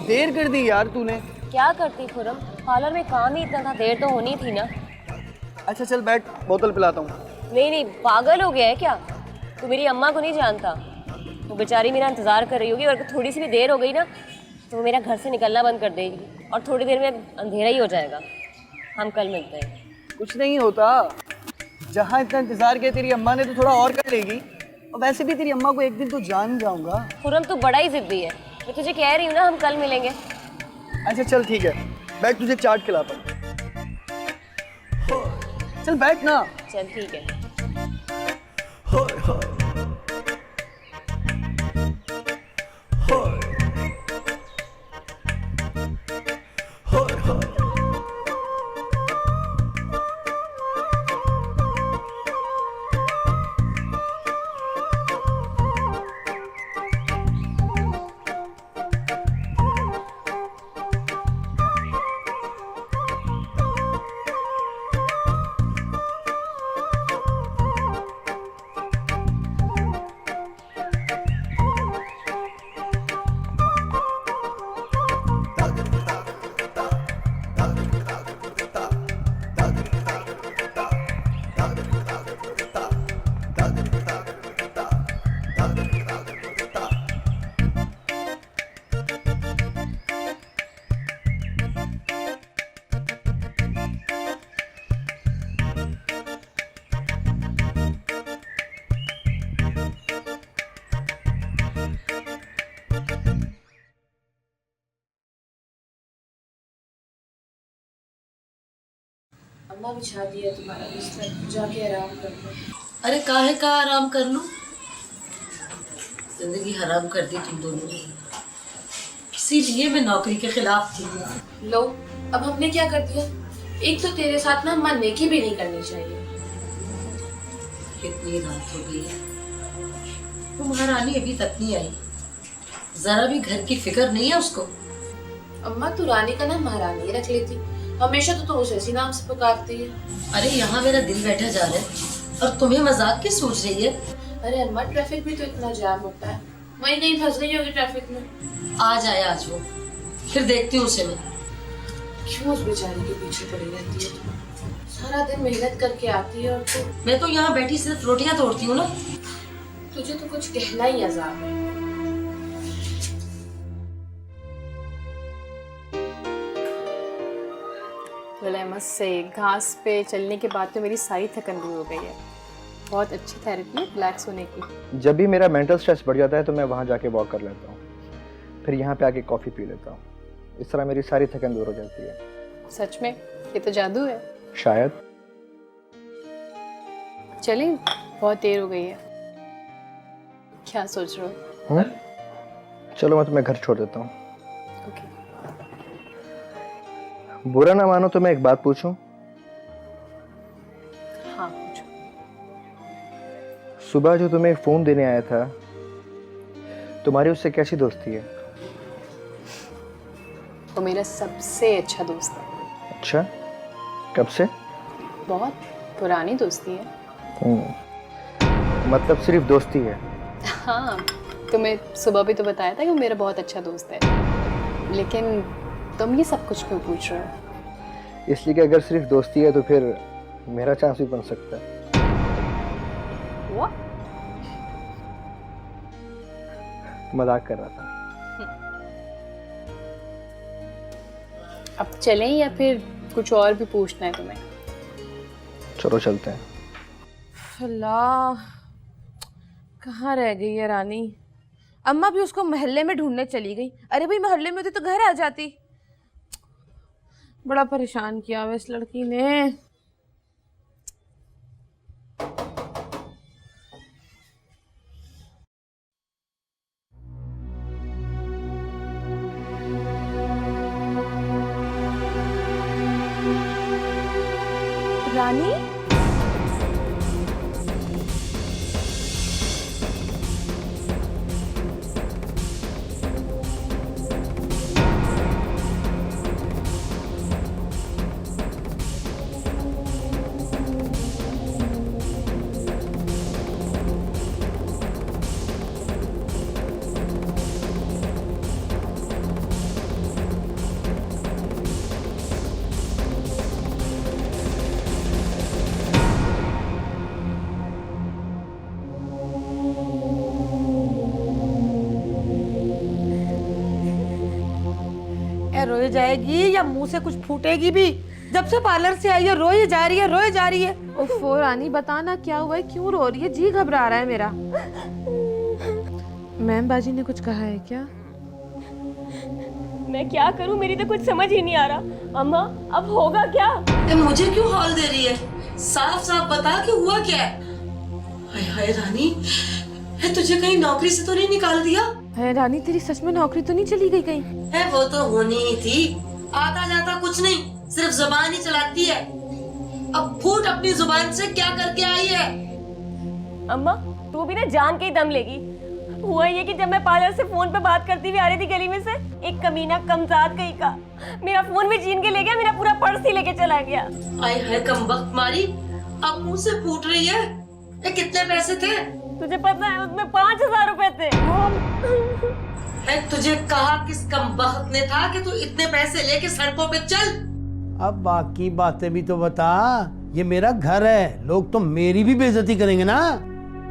देर कर दी यार तूने। क्या करती खुरम, पार्लर में काम ही इतना था, देर तो होनी थी ना। अच्छा चल बैठ, बोतल पिलाता हूँ। नहीं नहीं, पागल हो गया है क्या? तू मेरी अम्मा को नहीं जानता। वो बेचारी मेरा इंतजार कर रही होगी और थोड़ी सी भी देर हो गई ना तो वो मेरा घर से निकलना बंद कर देगी और थोड़ी देर में अंधेरा ही हो जाएगा। हम कल मिलते हैं। कुछ नहीं होता, जहाँ इतना इंतजार किया तेरी अम्मा ने तो थोड़ा और कर लेगी। और वैसे भी तेरी अम्मा को एक दिन तो जान जाऊंगा। खुरम तू बड़ा ही जिद्दी है, मैं तुझे कह रही हूँ ना हम कल मिलेंगे। अच्छा चल ठीक है, बैठ तुझे चाट खिलाता हूँ। चल बैठ ना। चल ठीक है। अम्मा बिछा दिया तुम्हारा बिस्तर, जाके आराम कर लो। अरे काहे का आराम कर लूं? जिंदगी हराम कर दी तुम दोनों ने, इसीलिए मैं नौकरी के खिलाफ थी। लो, अब हमने क्या कर दिया? एक तो तेरे साथ ना अम्मा नेकी भी नहीं करनी चाहिए। कितनी रात हो गई है, वो महारानी अभी तक नहीं आई। जरा भी घर की फिक्र नहीं है उसको। अम्मा तू रानी का नाम महारानी रख लेती, हमेशा तो तू उसे इसी नाम से पुकारती है। अरे यहाँ मेरा दिल बैठा जा रहा है और तुम्हें मजाक की सोच रही है? अरे अम्मा ट्रैफिक भी तो इतना जाम होता है, वहीं कहीं फंस गई होगी ट्रैफिक में। आ जाए आज वो, फिर देखती हूँ उसे मैं। क्यों उस बेचारी के पीछे पड़ी रहती है तुम? सारा दिन मेहनत करके आती है और तू। मैं तो यहाँ बैठी सिर्फ रोटियां तोड़ती हूँ ना। तुझे तो कुछ कहना ही अजाब है। से घास पे चलने के बाद तो मेरी सारी थकन दूर हो गई है। बहुत अच्छी थेरेपी है रिलैक्स होने की। जब भी मेरा मेंटल स्ट्रेस बढ़ जाता है तो मैं वहाँ जाके वॉक कर लेता हूँ, फिर यहाँ पे आके कॉफ़ी पी लेता हूँ। इस तरह मेरी सारी थकन दूर हो जाती है। सच में ये तो जादू है। शायद। चलिए बहुत देर हो गई है, क्या सोच रहे हो? चलो मैं तुम्हें घर छोड़ देता हूँ। ओके। बुरा ना मानो तो मैं एक बात पूछूं? हाँ पूछो। सुबह जो तुम्हें फोन देने आया था, तुम्हारी उससे कैसी दोस्ती है? वो मेरा सबसे अच्छा दोस्त है। अच्छा, कब से? बहुत पुरानी दोस्ती है। मतलब सिर्फ दोस्ती है? हाँ, तुम्हें सुबह भी तो बताया था कि वो मेरा बहुत अच्छा दोस्त है, लेकिन तुम ये सब कुछ क्यों पूछ रहे हो? इसलिए कि अगर सिर्फ दोस्ती है तो फिर मेरा चांस भी बन सकता है। What? मजाक कर रहा था। अब चलें या फिर कुछ और भी पूछना है तुम्हें? चलो चलते हैं। अल्लाह, कहाँ रह गई है रानी? अम्मा भी उसको मोहल्ले में ढूंढने चली गई। अरे भाई मोहल्ले में होती तो घर आ जाती। बड़ा परेशान किया हुआ इस लड़की ने। रानी, ए रोए जाएगी या मुंह से कुछ फूटेगी भी? जब से पार्लर से आई है रोए जा रही है, रोए जा रही है। ओफो रानी बताना क्या हुआ है, क्यों रो रही है? जी घबरा रहा है मेरा। मैम बाजी ने कुछ कहा है क्या? मैं क्या करूं, मेरी तो कुछ समझ ही नहीं आ रहा। अम्मा अब होगा क्या? ए, मुझे क्यों हॉल दे रही है? साफ साफ बता कि हुआ क्या है। हाय हाय रानी, है तुझे कहीं नौकरी से तो नहीं निकाल दिया? है रानी तेरी सच में नौकरी तो नहीं चली गई कहीं? है वो तो होनी ही थी। आता जाता कुछ नहीं, सिर्फ जुबान ही चलाती है। अब फूट अपनी जुबान से, क्या करके आई है? अम्मा तू भी ना जान के ही दम लेगी। हुआ ये कि जब मैं पार्लर से फोन पे बात करती हुई आ रही थी गली में से, एक कमीना कमजात कहीं का मेरा फोन भी छीन के ले गया, मेरा पूरा पर्स ही लेके चला गया। आय है कमबख्त मारी, अब मुंह से फूट रही है। ये कितने पैसे थे? तुझे पता है उसमें 5000 रुपए थे। है तुझे कहा किस कमबख्त ने था कि तू इतने पैसे लेके सड़कों पे चल? अब बाकी बातें भी तो बता। ये मेरा घर है, लोग तो मेरी भी बेइज्जती करेंगे ना।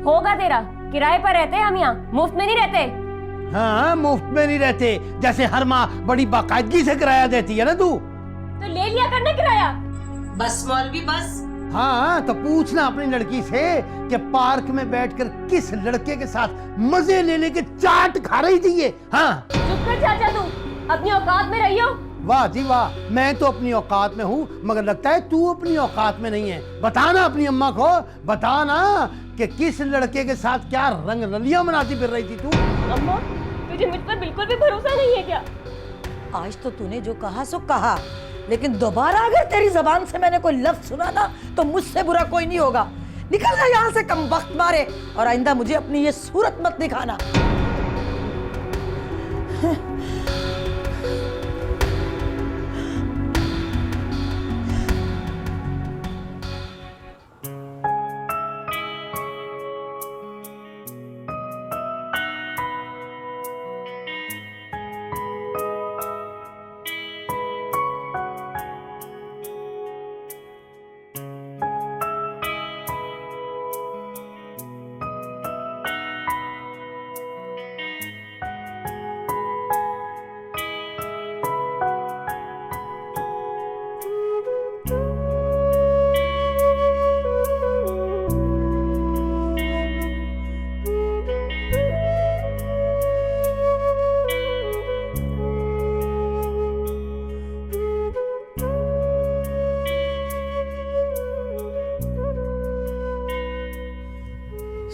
होगा तेरा, किराए पर रहते हैं हम यहाँ, मुफ्त में नहीं रहते। हाँ मुफ्त में नहीं रहते, जैसे हर माँ बड़ी बाकायदगी से किराया देती है ना तू। तो ले लिया करना किराया। बस मौलवी बस। हाँ तो पूछना अपनी लड़की से कि पार्क में बैठकर किस लड़के के साथ मजे ले लेके चाट खा रही थी ये। हाँ चुप कर चाचा, तू अपनी औकात में रहियो। वाह जी वाह, मैं तो अपनी औकात में हूँ, मगर लगता है तू अपनी औकात में नहीं है। बताना अपनी अम्मा को, बताना कि किस लड़के के साथ क्या रंग रलियां मनाती फिर रही थी तू। अम्मा तुझे मुझ पर बिल्कुल भी भरोसा नहीं है क्या? आज तो तूने जो कहा सो कहा, लेकिन दोबारा अगर तेरी जबान से मैंने कोई लफ्ज सुना ना तो मुझसे बुरा कोई नहीं होगा। निकल जा यहाँ से कमबख्त मारे, और आइंदा मुझे अपनी ये सूरत मत दिखाना।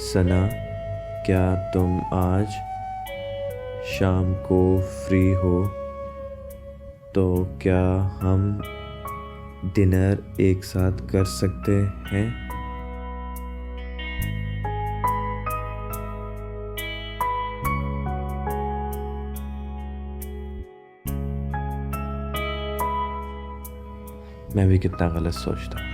सना, क्या तुम आज शाम को फ्री हो? तो क्या हम डिनर एक साथ कर सकते हैं? मैं भी कितना गलत सोचता हूँ।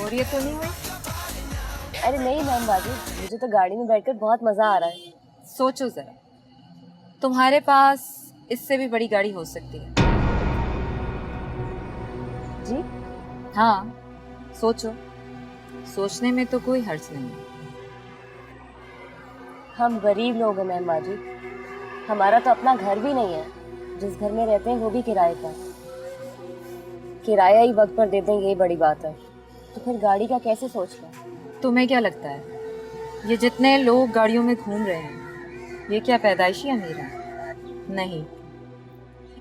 बोरियत तो नहीं हुई? अरे नहीं मैम बाजी, मुझे तो गाड़ी में बैठकर बहुत मज़ा आ रहा है। सोचो ज़रा, तुम्हारे पास इससे भी बड़ी गाड़ी हो सकती है। जी? हाँ, सोचो। सोचने में तो कोई हर्ज नहीं है। हम गरीब लोग हैं मैम बाजी, हमारा तो अपना घर भी नहीं है। जिस घर में रहते हैं वो भी किराए पर। किराया ही वक्त पर देते हैं, यही बड़ी बात है। तो फिर गाड़ी का कैसे सोच रहे हैं? तुम्हें क्या लगता है, ये जितने लोग गाड़ियों में घूम रहे हैं, ये क्या पैदाइशी अमीर हैं? नहीं,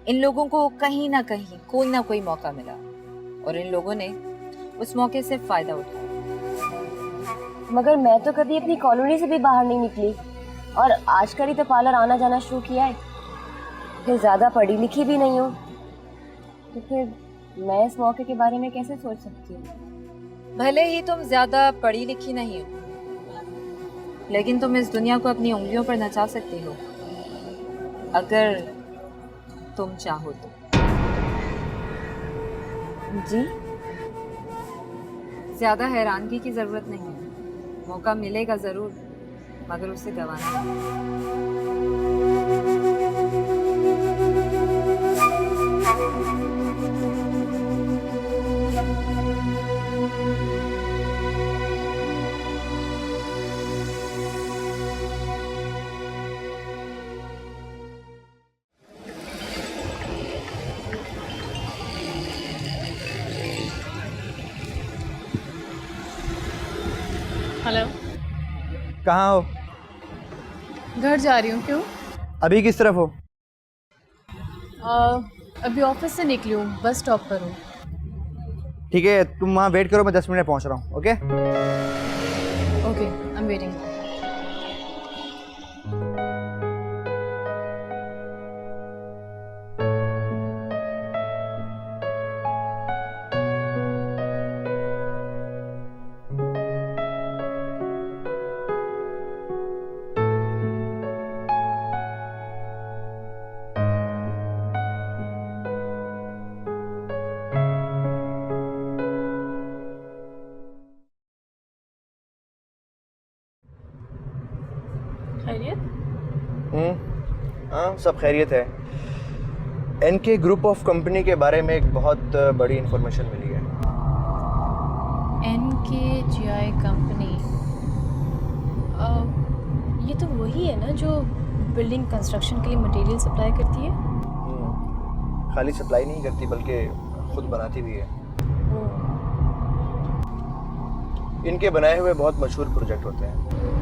इन लोगों को कहीं ना कहीं कोई ना कोई मौका मिला और इन लोगों ने उस मौके से फ़ायदा उठाया। मगर मैं तो कभी अपनी कॉलोनी से भी बाहर नहीं निकली और आजकल ही तो पार्लर आना जाना शुरू किया है। फिर ज़्यादा पढ़ी लिखी भी नहीं हूँ, तो फिर मैं इस मौके के बारे में कैसे सोच सकती हूँ? भले ही तुम ज़्यादा पढ़ी लिखी नहीं हो, लेकिन तुम इस दुनिया को अपनी उंगलियों पर नचा सकती हो, अगर तुम चाहो तो। जी? ज़्यादा हैरानगी की ज़रूरत नहीं है। मौका मिलेगा ज़रूर, मगर उसे गंवाना नहीं। हेलो, कहाँ हो? घर जा रही हूँ। क्यों? अभी किस तरफ हो? अभी ऑफिस से निकली हूँ, बस स्टॉप पर हूँ। ठीक है, तुम वहाँ वेट करो, मैं 10 मिनट में पहुँच रहा हूँ। Okay? Okay, I am waiting. खैरियत? हाँ, सब खैरियत है। एनके ग्रुप ऑफ कंपनी के बारे में एक बहुत बड़ी इंफॉर्मेशन मिली है। NKGI कंपनी, ये तो वही है ना जो बिल्डिंग कंस्ट्रक्शन के लिए मटेरियल सप्लाई करती है? खाली सप्लाई नहीं करती बल्कि खुद बनाती भी है। इनके बनाए हुए बहुत मशहूर प्रोजेक्ट होते हैं।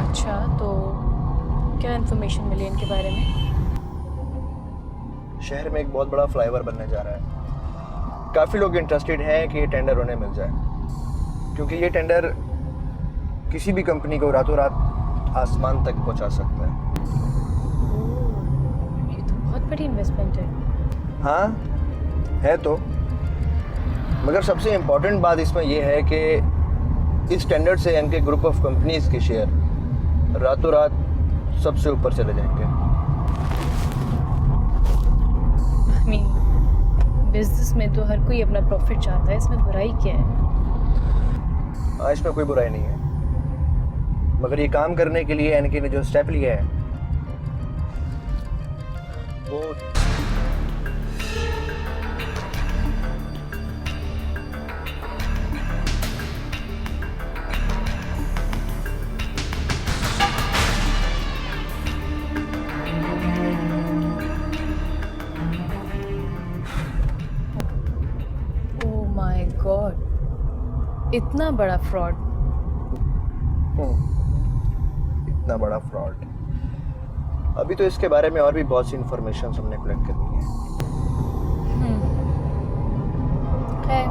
अच्छा, तो क्या इन्फॉर्मेशन मिली इनके बारे में? शहर में एक बहुत बड़ा फ्लाईओवर बनने जा रहा है। काफ़ी लोग इंटरेस्टेड हैं कि ये टेंडर उन्हें मिल जाए, क्योंकि ये टेंडर किसी भी कंपनी को रातों रात आसमान तक पहुंचा सकता है। ये तो बहुत बड़ी इन्वेस्टमेंट है। हाँ है तो, मगर सबसे इम्पोर्टेंट बात इसमें यह है कि इस टेंडर से इनके ग्रुप ऑफ कंपनीज के शेयर रातों रात सबसे ऊपर चले जाएंगे। I mean, बिजनेस में तो हर कोई अपना प्रॉफिट चाहता है, इसमें बुराई क्या है? हाँ, इसमें कोई बुराई नहीं है, मगर ये काम करने के लिए एनके ने जो स्टेप लिया है वो ओह माय गॉड, इतना बड़ा फ्रॉड! इतना बड़ा फ्रॉड। अभी तो इसके बारे में और भी बहुत सी इंफॉर्मेशन हमने कलेक्ट करनी है। खैर,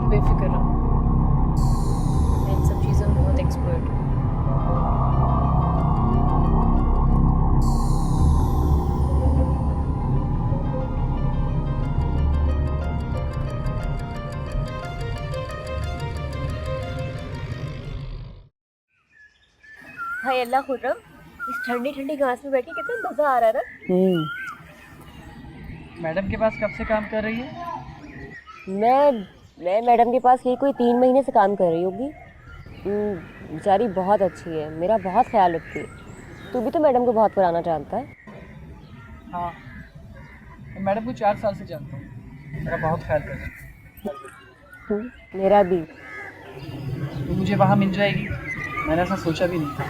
बेफिक्र रहो, मैं इन सब चीज़ों में बहुत एक्सपर्ट हूँ। हाय अल्लाह खुर्रम, इस ठंडी ठंडी घास में बैठ के कितना मज़ा आ रहा है ना। मैडम के पास कब से काम कर रही है? मैं मैडम के पास यही कोई 3 महीने से काम कर रही होगी। बेचारी बहुत अच्छी है, मेरा बहुत ख्याल रखती है। तू भी तो मैडम को बहुत पुराना जानता है। हाँ, मैं मैडम को 4 साल से जानता हूँ, मेरा बहुत ख्याल करती है। मेरा भी। तो मुझे वहाँ मिल जाएगी, मैंने ऐसा सोचा भी नहीं था।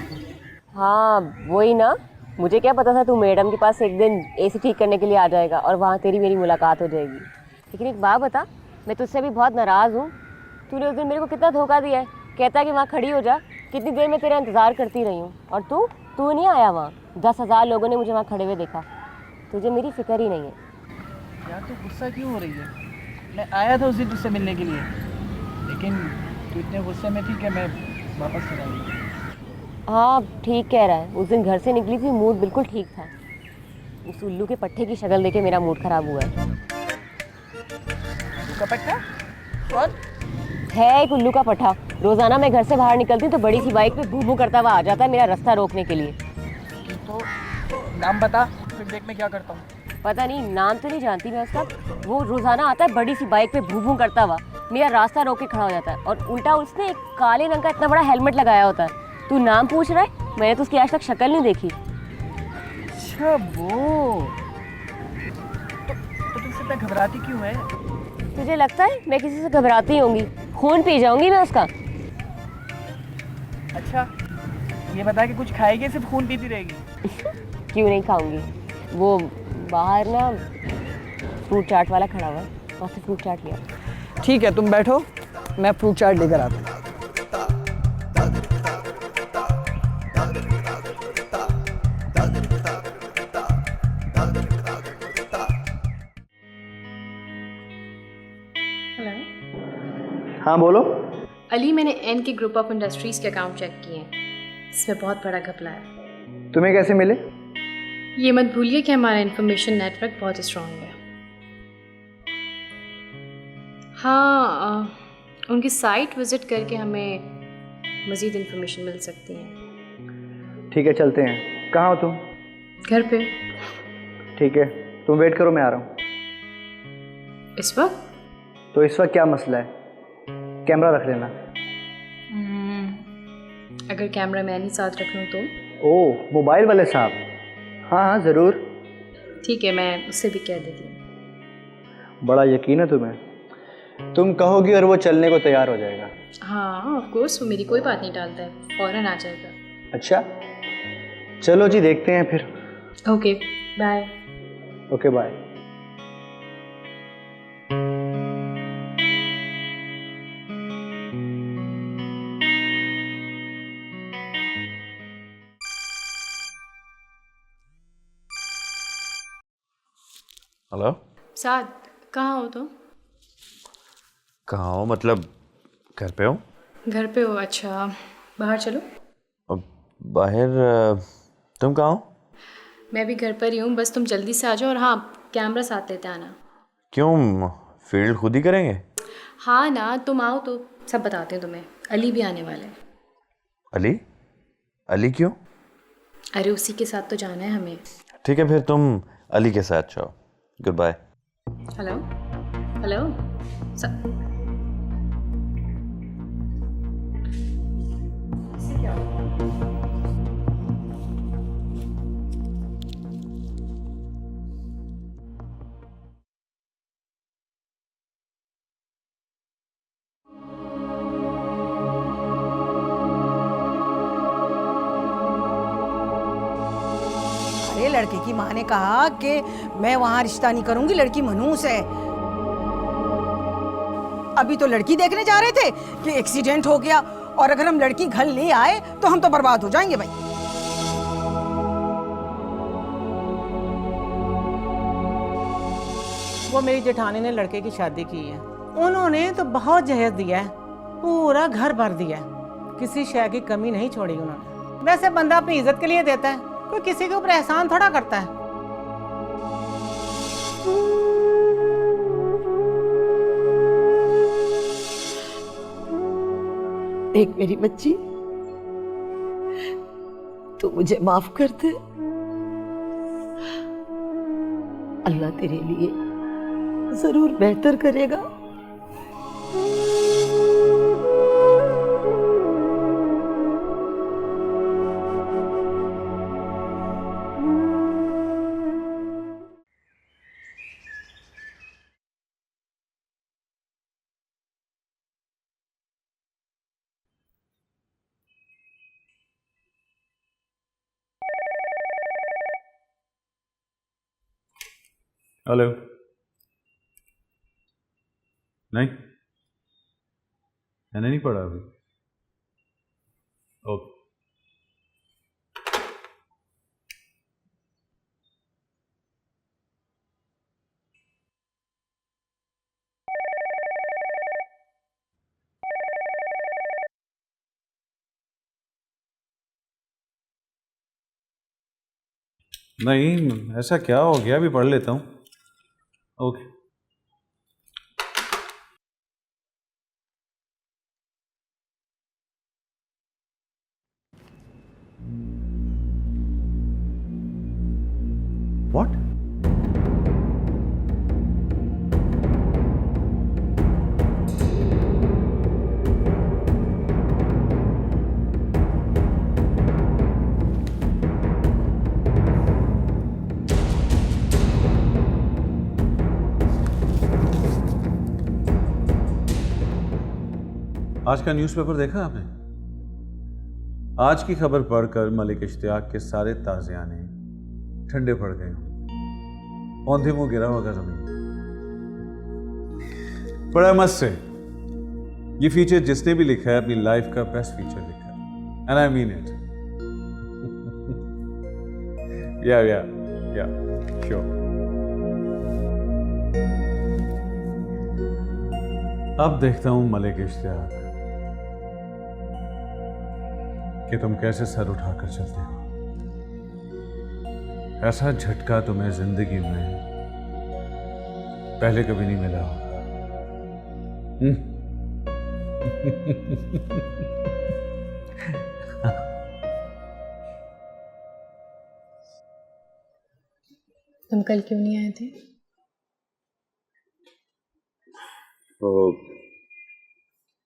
हाँ वही ना, मुझे क्या पता था तू मैडम के पास एक दिन एसी ठीक करने के लिए आ जाएगा और वहाँ तेरी मेरी मुलाकात हो जाएगी। लेकिन एक बात बता, मैं तुझसे भी बहुत नाराज़ हूँ। तूने उस दिन मेरे को कितना धोखा दिया है। कहता है कि वहाँ खड़ी हो जा, कितनी देर मैं तेरा इंतज़ार करती रही हूँ और तू नहीं आया वहाँ। 10,000 लोगों ने मुझे वहाँ खड़े हुए देखा। तुझे मेरी फिक्र ही नहीं है। यार तू गुस्सा क्यों हो रही है? मैं आया था उस दिन तुझसे मिलने के लिए, लेकिन तू इतने गुस्से में थी कि मैं वापस चला गया। हाँ ठीक कह रहा है, उस दिन घर से निकली थी, मूड बिल्कुल ठीक था। उस उल्लू के पट्टे की शक्ल देके मेरा मूड ख़राब हुआ है। उल्लू का पट्टा? कौन है? एक उल्लू का पट्टा। रोज़ाना मैं घर से बाहर निकलती हूँ तो बड़ी सी बाइक पे भू भू करता हुआ आ जाता है मेरा रास्ता रोकने के लिए। तो नाम बता, फिर देख मैं क्या करता हूँ। पता नहीं, नाम तो नहीं जानती मैं उसका। वो रोज़ाना आता है बड़ी सी बाइक पे भू भू करता हुआ, मेरा रास्ता रोक के खड़ा हो जाता है और उल्टा उसने एक काले रंग का इतना बड़ा हेलमेट लगाया होता है। तू नाम पूछ रहा है? मैंने तो उसकी आज तक शक्ल नहीं देखी। अच्छा वो, तो तुमसे इतना घबराती क्यों है? तुझे लगता है मैं किसी से घबराती होंगी? खून पी जाऊंगी मैं उसका। अच्छा ये बता कि कुछ खाएगी सिर्फ खून पीती रहेगी? क्यों नहीं खाऊंगी। वो बाहर ना फ्रूट चाट वाला खड़ा हुआ है, वहाँ से फ्रूट चाट लिया। ठीक है तुम बैठो, मैं फ्रूट चाट लेकर आता हूँ। हाँ बोलो। अली, मैंने एन के ग्रुप ऑफ इंडस्ट्रीज़ के अकाउंट चेक किए हैं। इसमें बहुत बड़ा घपला है। तुम्हें कैसे मिले? ये मत भूलिए कि हमारा इंफॉर्मेशन नेटवर्क बहुत स्ट्रॉन्ग है। हाँ, उनकी साइट विज़िट करके हमें मज़ीद इंफॉर्मेशन मिल सकती है। ठीक है चलते हैं। कहाँ हो तुम? घर पे। ठीक है तुम वेट करो, मैं आ रहा हूँ। इस वक्त? तो इस वक्त क्या मसला है? कैमरा रख लेना। अगर कैमरा मैन ही साथ रख लूँ तो? ओह मोबाइल वाले साहब, हाँ हाँ ज़रूर। ठीक है, मैं उससे भी कह देती हूँ। बड़ा यकीन है तुम्हें, तुम कहोगी और वो चलने को तैयार हो जाएगा। हाँ ऑफ कोर्स, वो मेरी कोई बात नहीं टालता है, फ़ौरन आ जाएगा। अच्छा चलो जी, देखते हैं फिर। Okay bye. Okay bye. Hello Saad, कहाँ हो तुम? कहाँ हो मतलब? घर पे हो? घर पे हो? अच्छा बाहर चलो। अब बाहर तुम कहाँ हो? मैं भी घर पर ही हूँ, बस तुम जल्दी से आ जाओ और हाँ कैमरा साथ लेते आना। क्यों, फील्ड खुद ही करेंगे? हाँ ना, तुम आओ तो सब बताते हैं तुम्हें। अली भी आने वाला है। अली? अली क्यों? अरे उसी के साथ तो जाना है हमें। ठीक है फिर तुम अली के साथ जाओ। Good bye. हेलो हेलो अरे लड़के की माँ ने कहा कि मैं वहां रिश्ता नहीं करूंगी, लड़की मनहूस है। अभी तो लड़की देखने जा रहे थे कि एक्सीडेंट हो गया, और अगर हम लड़की घर ले आए तो हम तो बर्बाद हो जाएंगे भाई। वो मेरी जेठानी ने लड़के की शादी की है, उन्होंने तो बहुत जहेज दिया है, पूरा घर भर दिया है, किसी शय की कमी नहीं छोड़ी उन्होंने। वैसे बंदा अपनी इज्जत के लिए देता है, कोई किसी के ऊपर एहसान थोड़ा करता है। देख मेरी बच्ची, तू मुझे माफ कर दे। अल्लाह तेरे लिए जरूर बेहतर करेगा। हेलो। नहीं, मैंने नहीं पढ़ा अभी। ओके। नहीं, ऐसा क्या हो गया, अभी पढ़ लेता हूँ। ओके। व्हाट? आज का न्यूज़पेपर देखा आपने? आज की खबर पढ़कर मलिक इश्तियाक के सारे ताज़ियाने ठंडे पड़ गए। औंधे मुंह गिरा होगा जमीन। बड़ा मस्त से ये फीचर जिसने भी लिखा है अपनी लाइफ का बेस्ट फीचर लिखा है, एंड आई मीन इट। या श्योर। अब देखता हूं मलिक इश्तियाक कि तुम कैसे सर उठाकर चलते हो। ऐसा झटका तुम्हें जिंदगी में पहले कभी नहीं मिला होगा। तुम कल क्यों नहीं आए थे? तो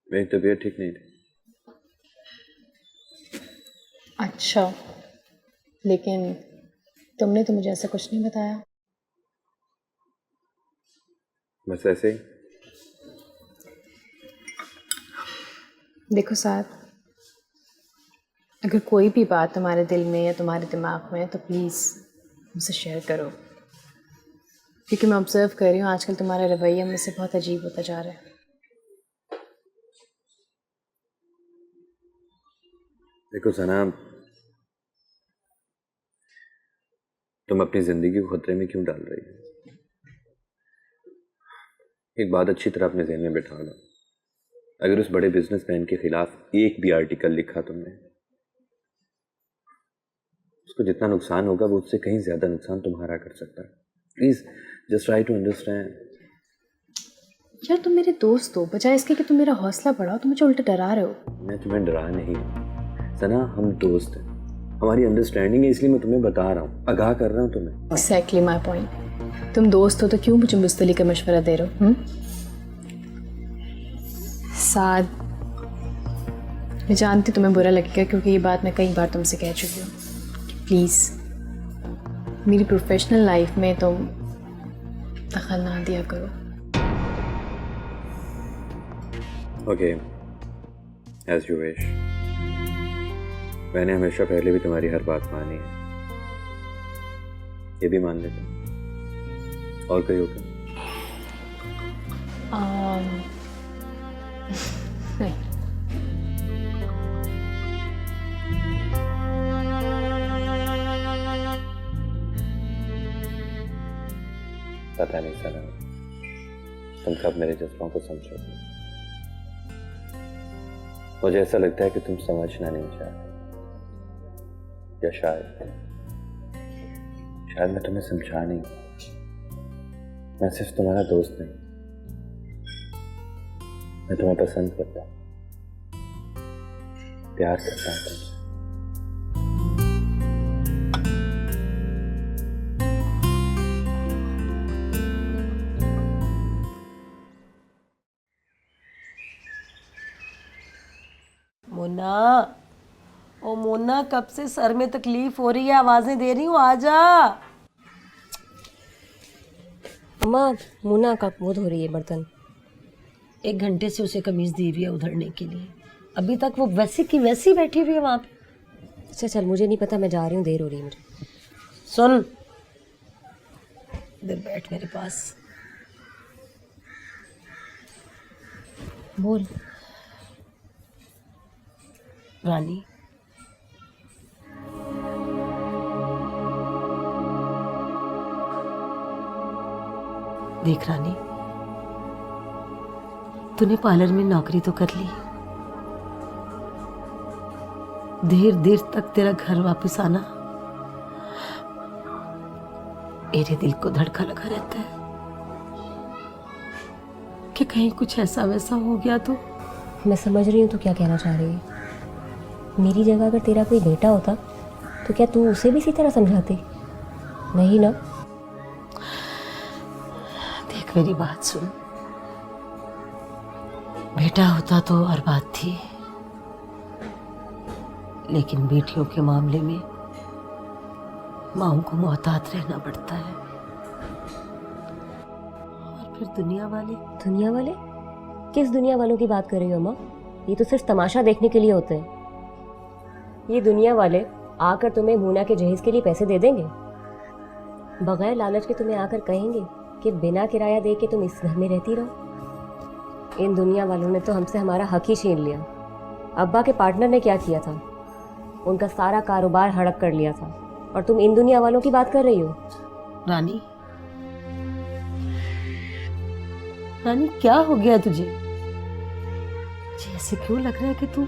मेरी तबीयत ठीक नहीं थी। अच्छा, लेकिन तुमने तो मुझे ऐसा कुछ नहीं बताया। बस ऐसे ही। देखो साथ, अगर कोई भी बात तुम्हारे दिल में या तुम्हारे दिमाग में है तो प्लीज़ मुझसे शेयर करो, क्योंकि मैं ऑब्जर्व कर रही हूँ आजकल तुम्हारा रवैया मुझसे बहुत अजीब होता जा रहा है। देखो सना, तुम अपनी जिंदगी को खतरे में क्यों डाल रही हो? एक बात अच्छी तरह अपने ज़हन में बिठा लो। अगर उस बड़े बिजनेसमैन के खिलाफ एक भी आर्टिकल लिखा तुमने, उसको जितना नुकसान होगा वो उससे कहीं ज्यादा नुकसान तुम्हारा कर सकता है। Please just try to understand. यार तुम मेरे दोस्त हो, बजाय इसके कि तुम मेरा हौसला बढ़ाओ तुम मुझे उल्टा डरा रहे हो। मैं तुम्हें डरा नहीं सना, हम दोस्त हैं, हमारी अंडरस्टैंडिंग है, इसलिए मैं तुम्हें बता रहा हूँ, आगाह कर रहा हूँ तुम्हें। Exactly my point. तुम दोस्त हो तो क्यों मुझे मुस्तली का मशवरा दे रहे हो? साद, मैं जानती तुम्हें बुरा लगेगा क्योंकि ये बात मैं कई बार तुमसे कह चुकी हूँ। प्लीज़ मेरी प्रोफेशनल लाइफ में तुम दखल ना दिया करो। Okay, as you wish. मैंने हमेशा पहले भी तुम्हारी हर बात मानी है, ये भी मान लेता हूँ। और कोई होगा? नहीं। पता नहीं सना, तुम कब मेरे जज्बाओं को समझोगे। मुझे ऐसा लगता है कि तुम समझना नहीं चाहते, या शायद मैं तुम्हें समझा नहीं। मैं सिर्फ तुम्हारा दोस्त नहीं, मैं तुम्हें पसंद करता हूँ, प्यार करता हूँ तुमसे। मोना, ओ मोना, कब से सर में तकलीफ हो रही है, आवाजें दे रही हूँ, आजा। अम्मा, मुन्ना का वो धो रही है बर्तन। 1 घंटे से उसे कमीज दी हुई है उधड़ने के लिए, अभी तक वो वैसी की वैसी बैठी हुई है वहां पे। अच्छा चल, मुझे नहीं पता, मैं जा रही हूँ, देर हो रही है मुझे। सुन, इधर बैठ मेरे पास। बोल। रानी, देख रानी, तूने पार्लर में नौकरी तो कर ली, देर देर तक तेरा घर वापस आना मेरे दिल को धड़का लगा रहता है कि कहीं कुछ ऐसा वैसा हो गया तो। मैं समझ रही हूँ तू क्या कहना चाह रही है। मेरी जगह अगर तेरा कोई बेटा होता तो क्या तू उसे भी इसी तरह समझाती? नहीं ना। देख मेरी बात सुन, बेटा होता तो और बात थी, लेकिन बेटियों के मामले में माओं को मोहतात रहना पड़ता है। और फिर दुनिया वाले। दुनिया वाले? किस दुनिया वालों की बात कर रही हो अम्मा? ये तो सिर्फ तमाशा देखने के लिए होते हैं। ये दुनिया वाले आकर तुम्हें मुन्ना के जहेज के लिए पैसे दे देंगे, बगैर लालच के तुम्हें आकर कहेंगे कि बिना किराया दे के तुम इस घर में रहती रहो। इन दुनिया वालों ने तो हमसे हमारा हक ही छीन लिया। अब्बा के पार्टनर ने क्या किया था? उनका सारा कारोबार हड़प कर लिया था, और तुम इन दुनिया वालों की बात कर रही हो। रानी, रानी क्या हो गया तुझे? ऐसे क्यों लग रहा है कि तू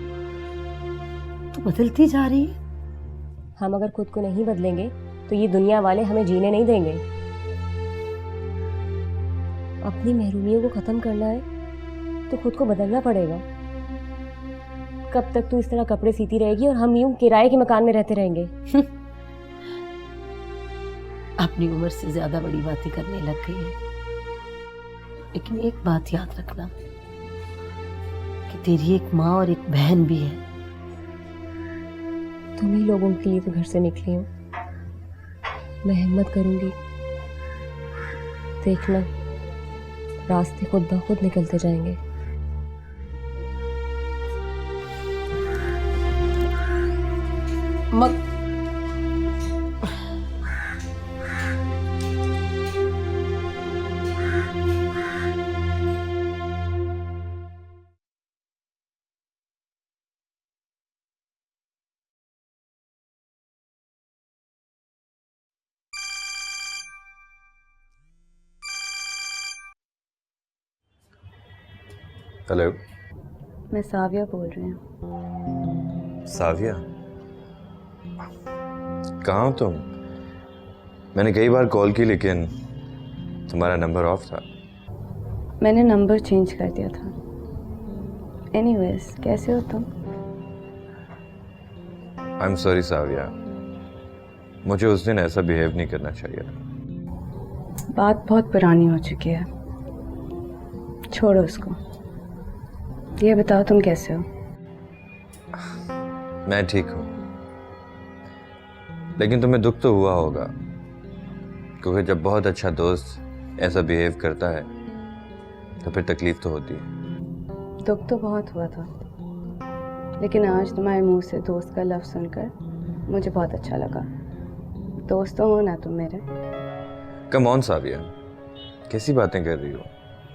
बदलती जा रही है? हम अगर खुद को नहीं बदलेंगे तो ये दुनिया वाले हमें जीने नहीं देंगे। अपनी महरूमियों को खत्म करना है तो खुद को बदलना पड़ेगा। कब तक तू इस तरह कपड़े सीती रहेगी और हम यूं किराए के मकान में रहते रहेंगे? अपनी उम्र से ज्यादा बड़ी बातें करने लग गई है। लेकिन एक बात याद रखना कि तेरी एक माँ और एक बहन भी है। तुम ही लोगों के लिए तो घर से निकली हूँ। मैं हिम्मत करूंगी, देखना रास्ते खुद ब खुद निकलते जाएंगे। हेलो, मैं साविया बोल रही हूँ। साविया, कहाँ हो तुम? मैंने कई बार कॉल की लेकिन तुम्हारा नंबर ऑफ था। मैंने नंबर चेंज कर दिया था। एनीवेज, कैसे हो तुम? आई एम सॉरी साविया, मुझे उस दिन ऐसा बिहेव नहीं करना चाहिए था। बात बहुत पुरानी हो चुकी है, छोड़ो उसको। ये बताओ तुम कैसे हो? मैं ठीक हूँ, लेकिन तुम्हें दुख तो हुआ होगा, क्योंकि जब बहुत अच्छा दोस्त ऐसा बिहेव करता है तो फिर तकलीफ तो होती है। दुख तो बहुत हुआ था, लेकिन आज तुम्हारे मुंह से दोस्त का लफ्ज़ सुनकर मुझे बहुत अच्छा लगा। दोस्त तो हो ना तुम मेरे। कम ऑन साविया, कैसी बातें कर रही हो?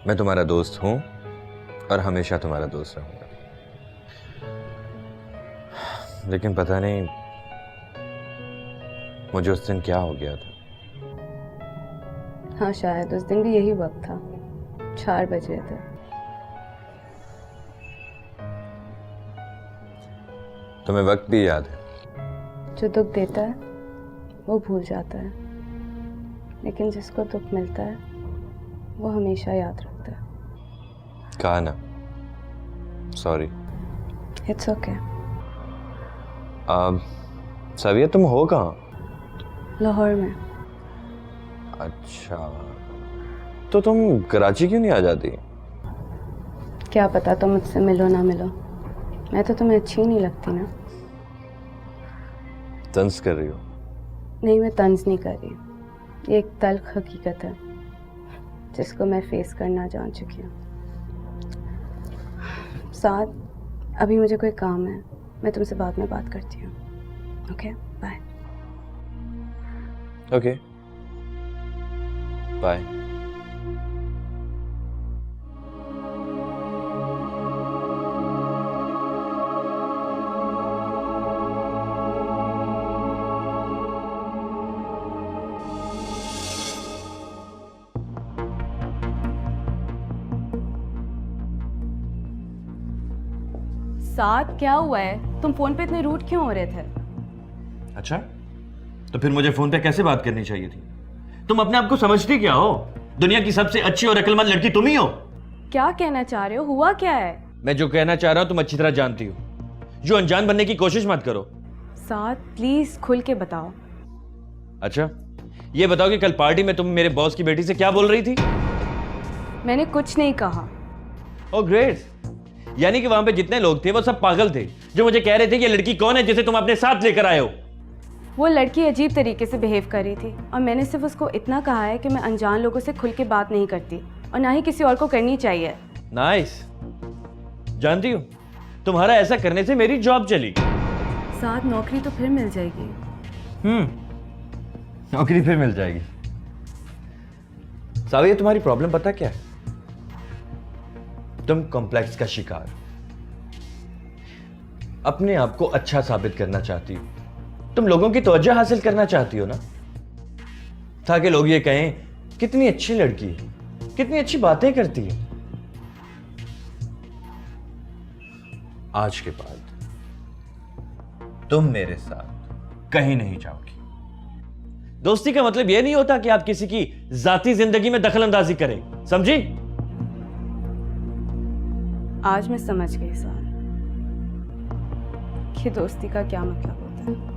मैं तुम्हारा दोस्त हूँ और हमेशा तुम्हारा दोस्त रहूंगा। लेकिन पता नहीं मुझे उस दिन क्या हो गया था। हाँ, शायद उस दिन भी यही वक्त था, 4 बज रहे थे। तुम्हें वक्त भी याद है? जो दुख देता है वो भूल जाता है, लेकिन जिसको दुख मिलता है वो हमेशा याद रखता है। कहा ना, सॉरी। It's okay. साविया, तुम हो कहाँ? लाहौर में। अच्छा, तो तुम कराची क्यों नहीं आ जाती? क्या पता तुम मुझसे मिलो ना मिलो, मैं तो तुम्हें अच्छी ही नहीं लगती ना। तंज कर रही हो? नहीं, मैं तंज नहीं कर रही। ये एक तल्ख हकीकत है जिसको मैं फेस करना जान चुकी हूँ। साथ अभी मुझे कोई काम है, मैं तुमसे बाद में बात करती हूँ। Okay, bye. Okay, bye. साथ क्या हुआ है? तुम फोन पे इतने रूड क्यों हो रहे थे? अच्छा, तो फिर मुझे फोन पे कैसे बात करनी चाहिए थी? तुम अपने आप को समझती क्या हो? दुनिया की सबसे अच्छी और अक्लमंद लड़की तुम ही हो। क्या कहना चाह रहे हो? हुआ क्या है? मैं जो कहना चाह रहा हूं तुम अच्छी तरह जानती हो। जो अनजान बनने की कोशिश मत करो। साथ प्लीज खुल के बताओ। अच्छा, ये बताओ कि कल पार्टी में तुम मेरे बॉस की बेटी से क्या बोल रही थी? मैंने कुछ नहीं कहा। ओह ग्रेट, यानी कि वहां पे जितने लोग थे वो सब पागल थे जो मुझे कह रहे थे कि ये लड़की कौन है जिसे तुम अपने साथ लेकर आए हो। वो लड़की अजीब तरीके से बिहेव कर रही थी और मैंने सिर्फ उसको इतना कहा है कि मैं अनजान लोगों से खुल के बात नहीं करती और ना ही किसी और को करनी चाहिए। नाइस। जानती हो, तुम्हारा ऐसा करने से मेरी जॉब चली। साथ नौकरी तो फिर मिल जाएगी। नौकरी फिर मिल जाएगी। साविया, तुम्हारी प्रॉब्लम पता क्या है? तुम कॉम्प्लेक्स का शिकार, अपने आप को अच्छा साबित करना चाहती हो। तुम लोगों की तवज्जो हासिल करना चाहती हो ना, ताकि लोग ये कहें कितनी अच्छी लड़की है, कितनी अच्छी बातें करती है। आज के बाद तुम मेरे साथ कहीं नहीं जाओगी। दोस्ती का मतलब यह नहीं होता कि आप किसी की जाती जिंदगी में दखल अंदाजी करें, समझी? आज मैं समझ गई साथ कि दोस्ती का क्या मतलब होता है।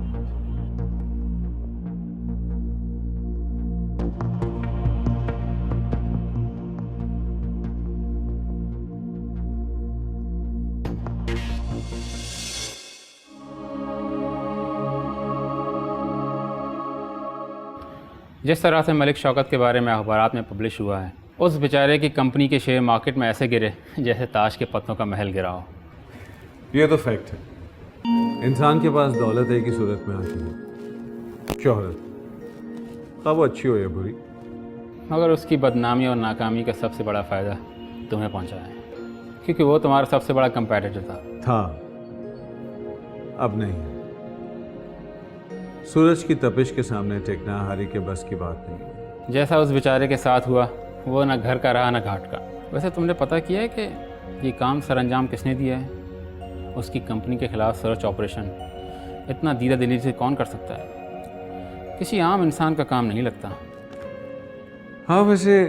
जिस तरह से मलिक शौकत के बारे में अखबारात में पब्लिश हुआ है, उस बेचारे की कंपनी के शेयर मार्केट में ऐसे गिरे जैसे ताश के पत्तों का महल गिरा हो। ये तो फैक्ट है। इंसान के पास दौलत एक ही सूरत में आती है, शोहरत, खा वो अच्छी हो या बुरी। मगर उसकी बदनामी और नाकामी का सबसे बड़ा फ़ायदा तुम्हें पहुंचा है, क्योंकि वो तुम्हारा सबसे बड़ा कंपेटिटर था। अब नहीं है। सूरज की तपिश के सामने टेकना हारी के बस की बात नहीं है। जैसा उस बेचारे के साथ हुआ, वो ना घर का रहा ना घाट का। वैसे तुमने पता किया है कि ये काम सरअंजाम किसने दिया है? उसकी कंपनी के खिलाफ सर्च ऑपरेशन इतना दीदा दिली से कौन कर सकता है? किसी आम इंसान का काम नहीं लगता। हाँ, वैसे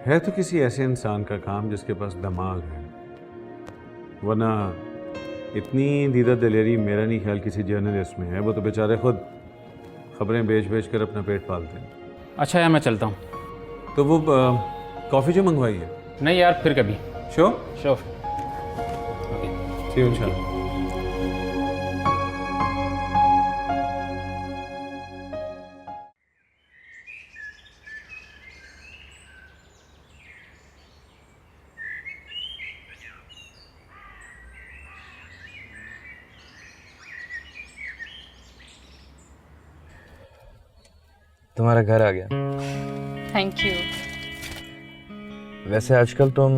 है तो किसी ऐसे इंसान का काम जिसके पास दिमाग है, वरना इतनी दीदा दिलेरी मेरा नहीं ख्याल किसी जर्नलिस्ट में है। वो तो बेचारे खुद खबरें बेच कर अपना पेट पालते हैं। अच्छा यार, मैं चलता हूँ। तो वो कॉफ़ी जो मंगवाई है? नहीं यार, फिर कभी। श्योर। See you इंशाल्लाह। तुम्हारा घर आ गया। Thank you. वैसे आजकल तुम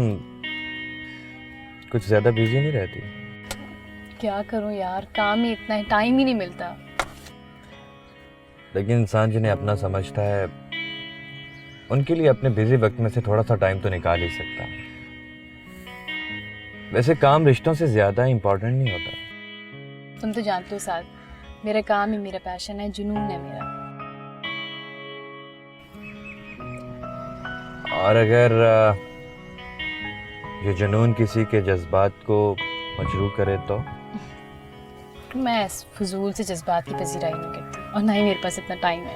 कुछ ज्यादा बिजी नहीं रहती? क्या करूं यार, काम ही इतना है, टाइम ही नहीं मिलता। लेकिन इंसान जिन्हें अपना समझता है उनके लिए अपने बिजी वक्त में से थोड़ा सा टाइम तो निकाल ही सकता। वैसे काम रिश्तों से ज्यादा इम्पोर्टेंट नहीं होता। तुम तो जानते हो साथ, मेरा काम ही मेरा पैशन है, जुनून है मेरा। और अगर ये जुनून किसी के जज्बात को मजरूह करे तो? मैं फजूल से जज्बात की पजीराई नहीं करती और ना ही मेरे पास इतना टाइम है।